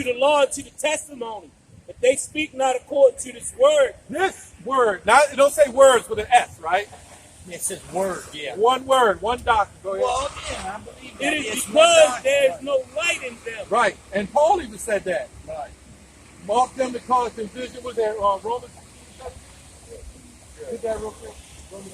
to the law and to the testimony. If they speak not according to this word. This word. Now, it don't say words with an S, right? It says word, yeah. One word, one doctrine. Go ahead. Well, yeah, I believe that. It is It's because there is no light in them. Right. And Paul even said that. Right. Mark them to cause division. Was that Romans? Get that real quick.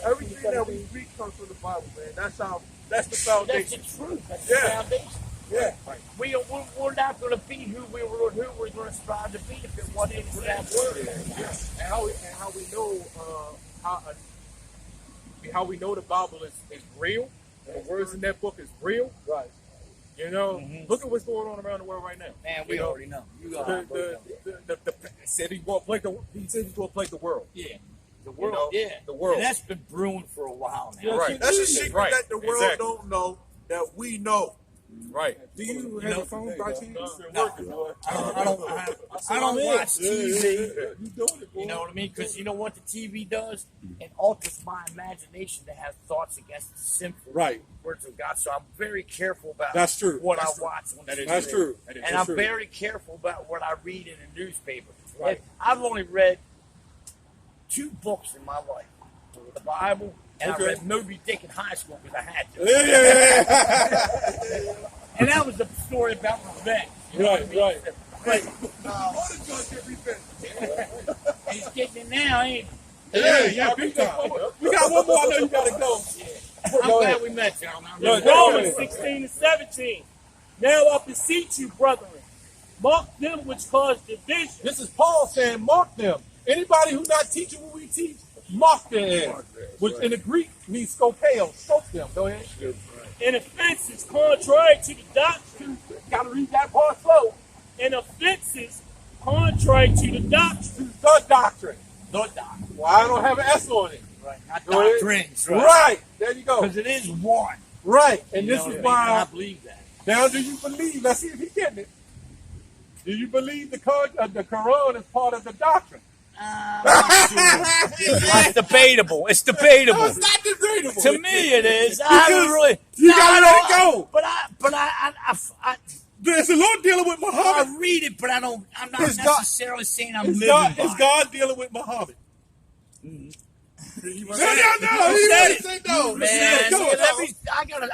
Everything that we read comes from the Bible, man. That's the That's foundation. the truth. That's Yeah. the foundation. Yeah. We're not going to be who we're going to strive to be if it wasn't for that word. And how we know how we know the Bible is real. The words in that book is real. Right. You know, look at what's going on around the world right now. Man, we already know. You got The said he said he's going to plague the world. yeah. The You world, know, yeah. the world. And that's been brewing for a while now. Right. That's a secret Right. that the world Exactly. don't know that we know. Right. Do you have a phone by chance? No. I don't watch TV. You doing it, boy. You know what I mean? Because you know what the TV does? It alters my imagination to have thoughts against the sinful Right. words of God. So I'm very careful about That's true. what That's I true. watch on the That's TV. true. And I'm very careful about what I read in the newspaper. Right. I've only read 2 books in my life. The Bible, and Okay. I read Moby Dick in high school because I had to. Yeah. And that was a story about revenge. You know what I Right, mean? right. But he's getting it now, ain't he? Yeah, big time. We got one more. I know you got to go. I'm glad we met, gentlemen. No, Romans 16 and 17. Now I beseech you, brethren, mark them which cause division. This is Paul saying, mark them. Anybody who's not teaching what we teach, mark them. Which in the Greek means scopeo. Scope them. Go ahead. And offenses contrary to the doctrine. Got to read that part slow. And offenses contrary to the doctrine. The doctrine. The doctrine. Well, I don't have an S on it. Right. Not Go ahead. doctrines, Right. There you go. Because it is one. Right. And You this know is what I mean? And I why. believe that. Now, do you believe? Let's see if he's getting it. Do you believe the Quran is part of the doctrine? I'm not sure. It's debatable. It's debatable. No, it's not debatable. To me, it is. I haven't really. You gotta I let don't- it go. But There's the Lord dealing with Muhammad. I read it, but I don't. I'm not It's God- necessarily saying I'm It's living God, by it's it. God dealing with Muhammad. No, You he said didn't it. say no. Man, Go on.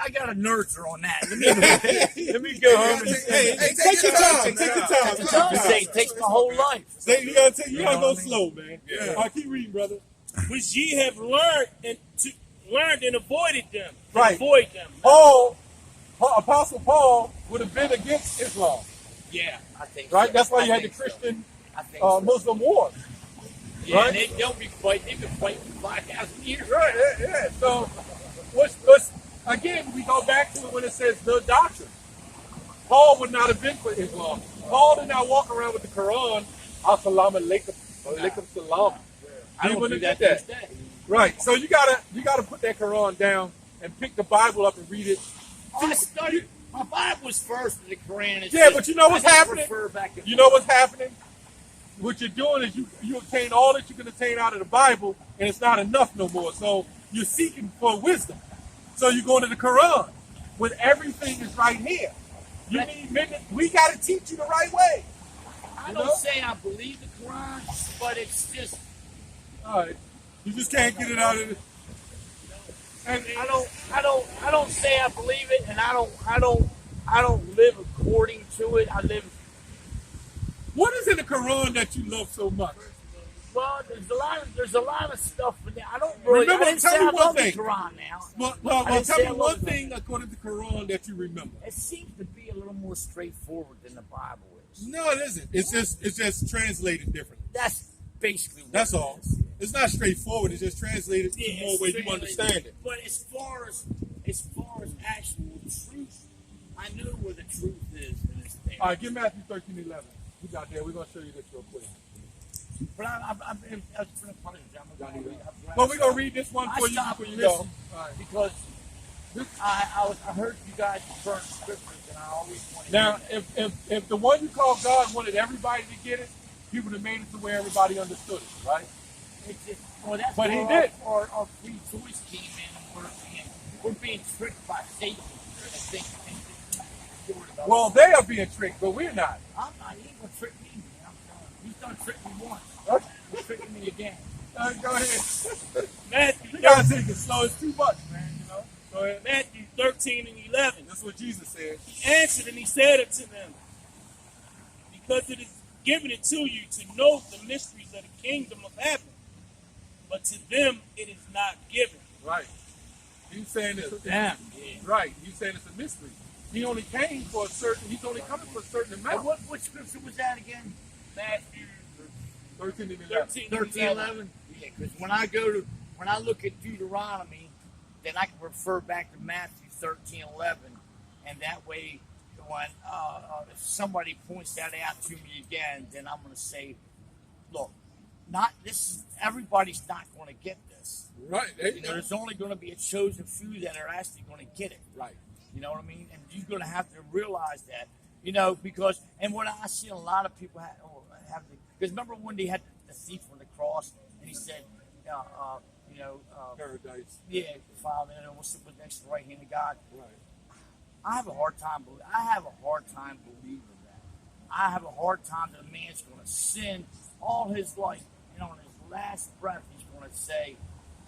I gotta nurture on that. Let me go home and Hey, take your time. Take your time. It does say it takes my whole life. You gotta know go what I mean? slow, man. Yeah. All right, keep reading, brother. Which ye have learned and avoided them. Right. Avoid them. Apostle Paul would have been against Islam, Yeah, I think. right? So. That's why I you had the think so. Christian I think so. Muslim wars. Yeah, right? and they'll be fighting. They've been fighting for 5,000 years. Right, yeah. So, what's again, we go back to it when it says the doctrine. Paul would not have been for Islam. Paul did not walk around with the Quran. Assalamu alaikum. Alaikum salam. I He don't do wouldn't that have to did this day. Right. So you gotta put that Quran down and pick the Bible up and read it. I studied. My Bible was first in the Quran. It's Yeah, just- but you know what's I just happening? refer back and You know what's happening? What you're doing is you obtain all that you can obtain out of the Bible, and it's not enough no more. So you're seeking for wisdom. So you go to the Quran, when everything is right here. You need we got to teach you the right way. I You don't know? say I believe the Quran, but it's just All right, you just can't get it out of it. and I don't say I believe it, and I don't live according to it. I live. What is in the Quran that you love so much? Well, there's a lot of stuff in there. I don't really. Remember, I didn't tell say me I one love thing. the Quran now. Well, I didn't tell say me I one love it. thing according to Quran that you remember. It seems to be a little more straightforward than the Bible is. No, it isn't. It's just translated differently. That's basically what That's it all. is. It's not straightforward. It's just translated to Yeah, more it's way you translated. understand it. But as far as actual truth, I know where the truth is in this thing. All right, give Matthew 13:11. We got there. We're gonna show you this real quick. But I'm going to punish you. Well, we're gonna read this one I for you stopped before you go. listening All right. because I heard you guys burn scriptures, and I always wanted Now, to hear that. if the one you call God wanted everybody to get it, he would have made it to where everybody understood it, right? It's just, well, that's But he where did. Our free choice came in, and we're being tricked by Satan. I think the Well, they are being tricked, but we're not. I'm not. He ain't gonna trick me, man. I'm telling you. He's done tricked me once. He's tricking me again. Go ahead. Matthew, You guys think it's slow. It's too much, man. You know. Go ahead. Matthew 13 and 11. That's what Jesus said. He answered and he said unto them, because it is given it to you to know the mysteries of the kingdom of heaven, but to them it is not given. Right. He's saying it's Damn. right. He's saying it's a mystery. He only came for a certain. He's only coming for a certain And amount. what scripture was that again? Matthew 13 and 11. 13 and 13, 11? Yeah, because when I look at Deuteronomy, then I can refer back to Matthew 13, 11, and that way, when if somebody points that out to me again, then I'm going to say, look, everybody's not going to get this. Right. You know, there's only going to be a chosen few that are actually going to get it. Right. You know what I mean? And you're going to have to realize that, you know, because, and what I see a lot of people have because remember when they had the thief on the cross, and he said, Paradise. yeah, Father, what's next to the right hand of God? Right. I have a hard time believing that. I have a hard time that a man's going to sin all his life, and on his last breath, he's going to say,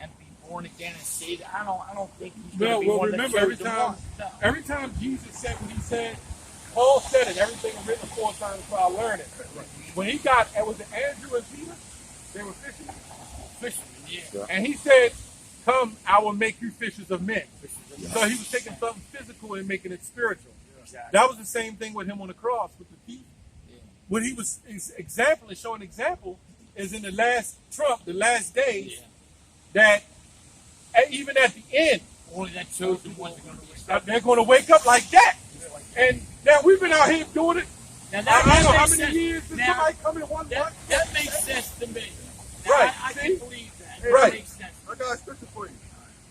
and be born again and saved. I don't think he's going to be one remember that chose every time Jesus said what he said, Paul said it. Everything was written 4 times so I learned it. When he got, was it Andrew and Peter? They were fishermen. Yeah. And he said, "Come, I will make you fishers of men." So he was taking something physical and making it spiritual. Exactly. That was the same thing with him on the cross with the thief. Yeah. When he was showing example, is in the last trump, the last days, that even at the end, Only that chosen ones are going to be that they're going to wake up like that. And now we've been out here doing it. Now I don't know how makes many sense. years did Now, somebody come in one month? that makes sense to me. Now, Right, I see? can believe that. Right. That makes sense. I got a scripture for you.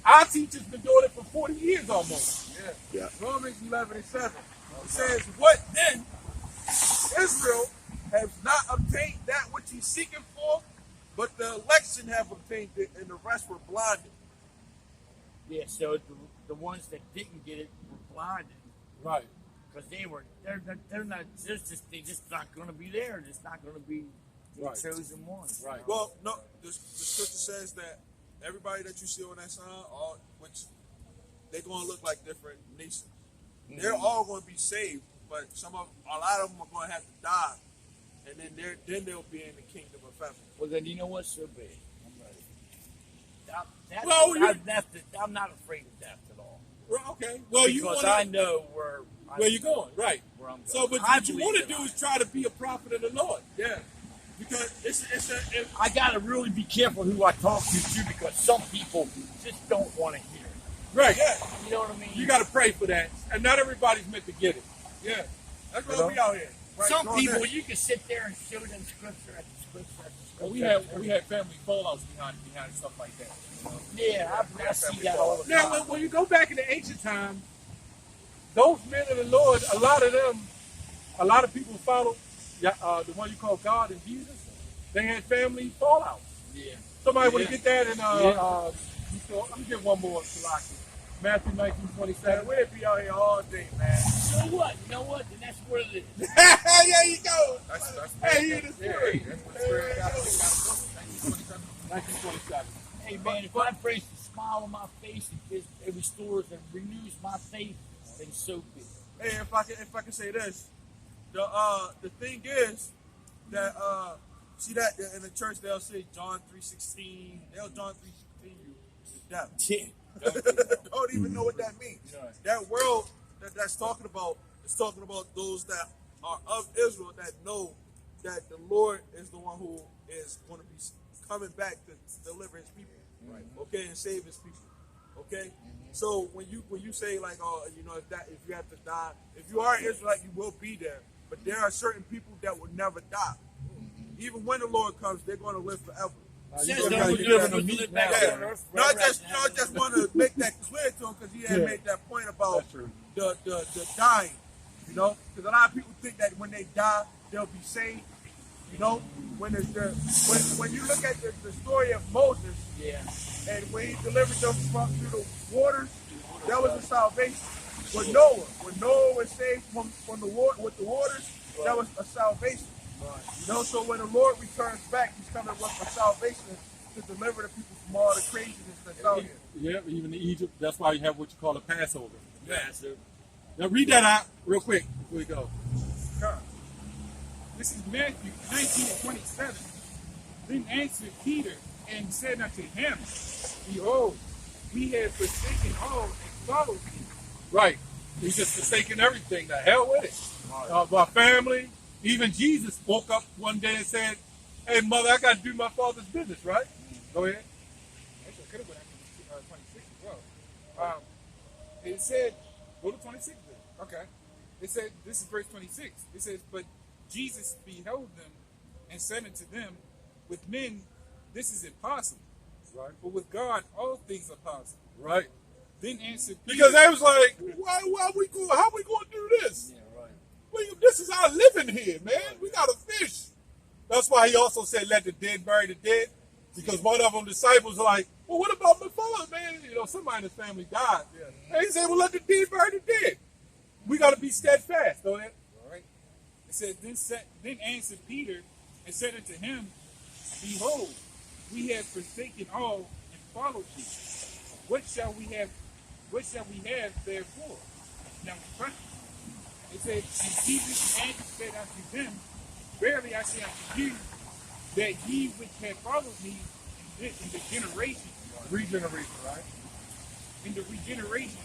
Our teacher's been doing it for 40 years almost. Yeah. Romans 11:7. It says, "What then? Israel has not obtained that which he's seeking for, but the election have obtained it, and the rest were blinded." Yeah, so the ones that didn't get it were blinded Right. because they're just not going to be there. They're just not going to be the Right. chosen ones. Right. Well, no, the scripture says that everybody that you see on that sign, which they're going to look like different nations. They're all going to be saved, but a lot of them are going to have to die, and then they'll be in the kingdom of heaven. Well, then you know what? So be it. I'm ready. I'm not afraid of death at all. Well, okay. Well, Because I know where you're going. Right. where I'm going. So, but I what you believe want to that do I is try to be a prophet of the Lord. Yeah, because I got to really be careful who I talk to too, because some people just don't want to hear it. Right. Yeah. You know what I mean? You got to pray for that, and not everybody's meant to get it. yeah, that's why we out here. Right? Some Doing people, this. you can sit there and show them scripture after scripture after Well, scripture. we had family fallouts behind stuff like that. Yeah, I see that all the Now, time. when you go back in the ancient time, those men of the Lord, a lot of people followed the one you call God and Jesus. They had family fallouts. Yeah. Somebody want to get that? And let me get one more. Salaki. Matthew 19:27. Man, we'd be out here all day, man. You know what? Then that's what it is. There you go. That's Hey, you in the yeah, spirit. that's what the spirit got. 1927. Hey man, if I praise the smile on my face, it restores and renews my faith, then so be it. Hey, if I can say this, the thing is that see that in the church they'll say John 3:16. John 3:16 you to death. Yeah. Don't even know what that means. That world that's talking about is talking about those that are of Israel that know that the Lord is the one who is going to be coming back to deliver his people, right? Okay, and save his people. Okay, so when you say like, oh, you know, if you have to die, if you are an Israelite, you will be there. But there are certain people that will never die. Even when the Lord comes, they're going to live forever. Says gotta those get living that. to meet back Yeah. on earth. No, I just want to make that clear to him because he had made that point about That's true. the dying. You know, because a lot of people think that when they die, they'll be saved. You know, when you look at the story of Moses, Yeah. and when he delivered them through the waters, that was a salvation. with Noah. When Noah was saved from the water with the waters, that was a salvation. You know, so when the Lord returns back, he's coming with a salvation to deliver the people from all the craziness that's out here. Yeah, even in Egypt, that's why you have what you call a Passover. Yes. Now read that out real quick before we go. This is Matthew 19:27. Then answered Peter and said unto him, Behold, we have forsaken all and followed thee. Right. He's just forsaken everything. The hell with it. My family, even Jesus woke up one day and said, hey, mother, I got to do my father's business, right? Go ahead. Actually, I could have went after 26 as well. It said, go to 26 then. Okay. It said, this is verse 26. It says, but Jesus beheld them and said unto them, with men this is impossible, Right. but with God all things are possible. Right. Then answered Peter, Because they was like, why we go? How we going to do this? Yeah, right. This is our living here, man. We got to fish. That's why he also said, let the dead bury the dead. Because one of them disciples were like, well, what about my father, man? You know, somebody in his family died. Yeah. And he said, well, let the dead bury the dead. We got to be steadfast. Go ahead. all right. It said, then answered Peter and said unto him, Behold, we have forsaken all and followed thee. What shall we have therefore? Now, it said, and Jesus answered said unto them, Verily I say unto you, that ye which have followed me in the generation, Regeneration, right? in the regeneration,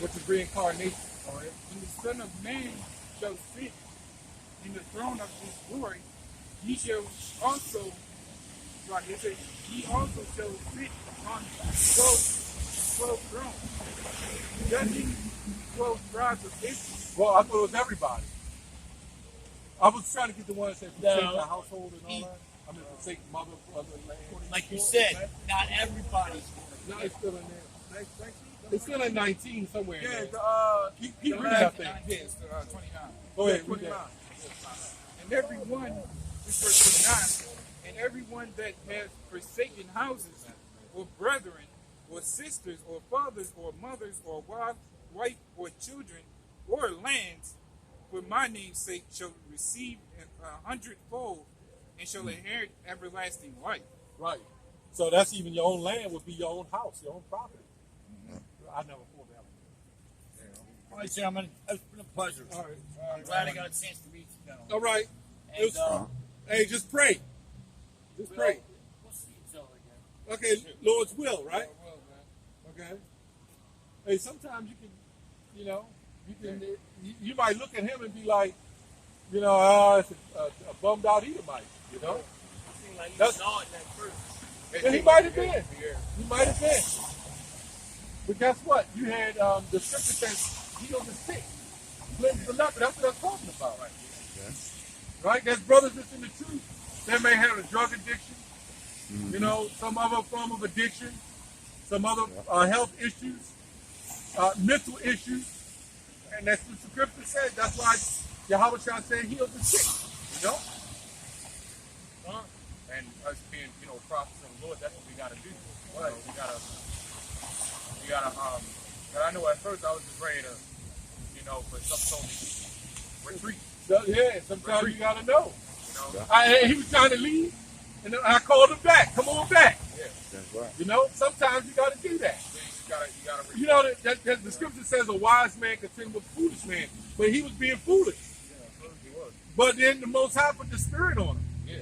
Which is reincarnation. All right. when the Son of Man shall sit in the throne of his glory, ye shall also, right, it says, ye also shall sit on 12 thrones, judging 12 tribes of Israel. Well, I thought it was everybody. I was trying to get the one that said forsake No. the household and all that. I mean, forsake mother, brother, land. Like you said, not everybody's. No, it's still in there. It's still in 19 somewhere in Yeah, there. Keep reading that thing. Yes, 29. Go ahead, read 29. that. And everyone, this verse 29, and everyone that has forsaken houses, or brethren, or sisters, or fathers, or mothers, or wife, or children, or lands, for my name's sake, shall receive 100-fold, and shall inherit everlasting life. Right. So that's even your own land would be your own house, your own property. I never thought that one. All right, gentlemen, it's been a pleasure. All right. I'm glad I got a chance to meet you, gentlemen. All right. And, Hey, just pray. Just pray. we'll see each other again. Okay, Lord's will, right? Well, man. Okay. Hey, sometimes you can, you know, you might look at him and be like, you know, it's a bummed out Edomite, you know? Seemed like That's- you saw it at first. And he might have been. He might have been. But guess what? You had the scripture says heal the sick, cleanse the leper. That's what I'm talking about. Right? Right? There's brothers that's in the truth. They may have a drug addiction, you know, some other form of addiction, some other health issues, mental issues. And that's what the scripture says. That's why Yahweh Shah said heal the sick. You know? And us being, you know, prophets of the Lord, that's what we gotta do. Right. We gotta, but I know at first I was just ready to, you know, but something told me, retreat, So, yeah, sometimes you gotta know. you know? He was trying to leave, and then I called him back. Come on back. That's right. You know, sometimes you gotta do that. So you gotta You know, the scripture says a wise man contend with a foolish man, but he was being foolish. yeah, he was. But then the Most High put the Spirit on him. Yeah.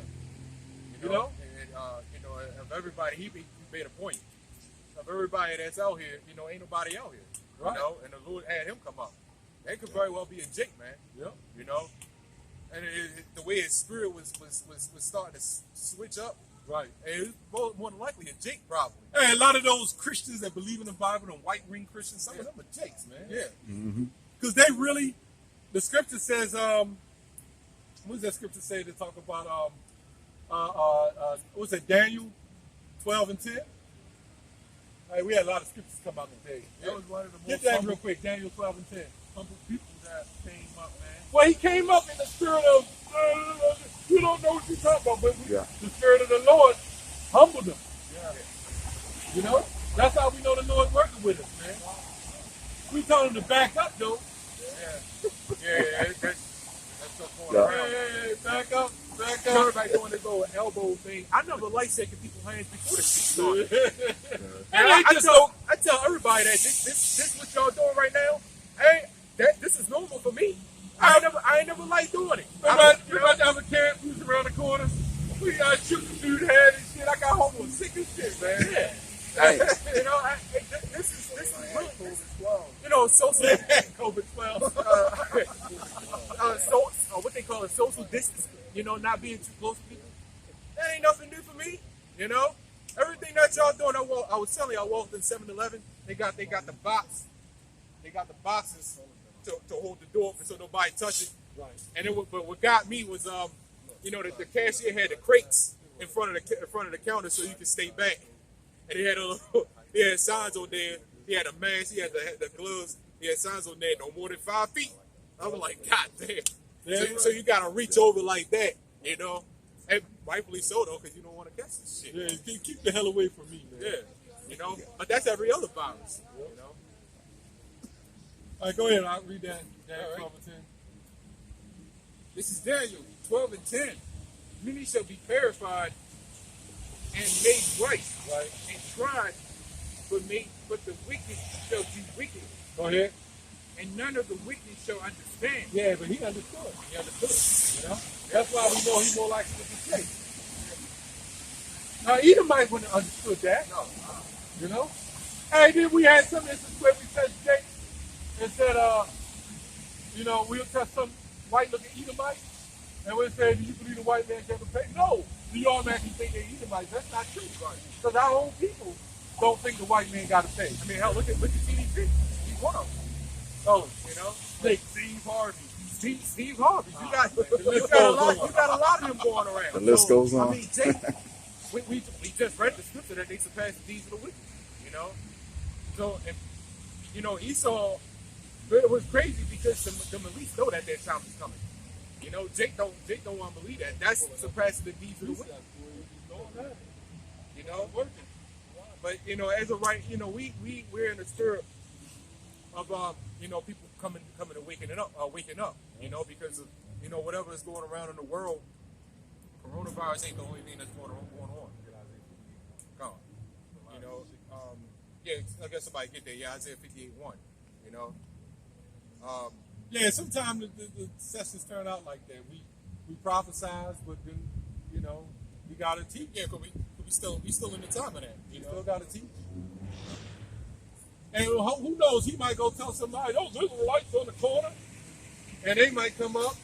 You know? And, you know, of everybody, he made a point. Of everybody that's out here, you know, ain't nobody out here. Right. You know, and the Lord had him come up. That could very well be a Jake, man. Yep. You know? And the way his spirit was starting to switch up, Right. and it was more than likely a Jake, probably. Hey, a lot of those Christians that believe in the Bible and white ring Christians, some of them are Jakes, man. Yeah. Because they really, the scripture says, what does that scripture say to talk about, what's that, Daniel 12 and 10? Hey, we had a lot of scriptures come out today. That was one of the Get most that humble, real quick, Daniel 12 and 10. humble people that came up, man. Well, he came up in the spirit of, you don't know what you're talking about, but Yeah. the spirit of the Lord humbled him. Yeah. You know? That's how we know the Lord working with us, man. We telling them to back up, though. That's what's going Yeah. around. Hey, back up, back You know, up. everybody doing this little elbow thing. I never liked shaking people's hands before the shit started. And And they just I tell everybody that this what y'all doing right now. This is normal for me. I ain't never liked doing it. Remember down the camp, we was around the corner. We got shooting through the head and shit. I got home with sick as shit, man. Yeah. Hey. You know, this is really, you know, social COVID-12. what they call it, social distance. You know, not being too close to people. That ain't nothing new for me. You know, everything that y'all doing. I was telling you, I walked in 7-Eleven. They got the box. They got the boxes to hold the door so nobody touch it. Right. And but what got me was you know, the cashier had the crates in front of the counter so you could stay back. And he had he had signs on there. He had a mask. He had the gloves. He had signs on there, no more than 5 feet. I was like, God damn. Yeah, So you gotta reach over like that, you know. And rightfully so though, because you don't want to catch this shit. Yeah, keep the hell away from me, man. Yeah, you know. But that's every other virus, you know. All right, go ahead. I'll read that. All right. 12 and 10. This is Daniel 12 and 10. Many shall be purified and made right, and tried, but the wicked shall do wicked, Go ahead. and none of the wicked shall understand. Yeah, but he understood. He understood. You know? That's why we know he's more likely to be saved. Now, Edomite wouldn't have understood that. No. You know? Hey, then we had some instances where we touched Jake and said, you know, we'll touch some white-looking Edomite, and we'll say, do you believe the white man can ever pay? No. Do you automatically think they're Edomites? That's not true. Because our own people don't think the white man got to pay. I mean, hell, look at TDP. He's one of them. So, You know, Jake, Steve Harvey. Steve Harvey. You got a lot of them going around. The list goes on. I mean, Jake, we just read the scripture that they surpassed the deeds of the wicked. You know, so and you know Esau. It was crazy because them at least know that their time is coming. You know, Jake don't want to believe that. That's surpassing the deeds of the wicked. You know, but you know, as of right, you know, we're in the spirit of you know, people coming and waking up. You know, because of, you know, whatever is going around in the world, coronavirus ain't the only thing that's going on. Come on. You know, yeah, I guess somebody get there. Yeah, Isaiah 58:1. You know. yeah, sometimes the sessions turn out like that. We prophesize, but then, you know, we got to teach. Yeah, cause we still in the time of that. You still got to teach. And who knows? He might go tell somebody, those Israelites on the corner, and they might come up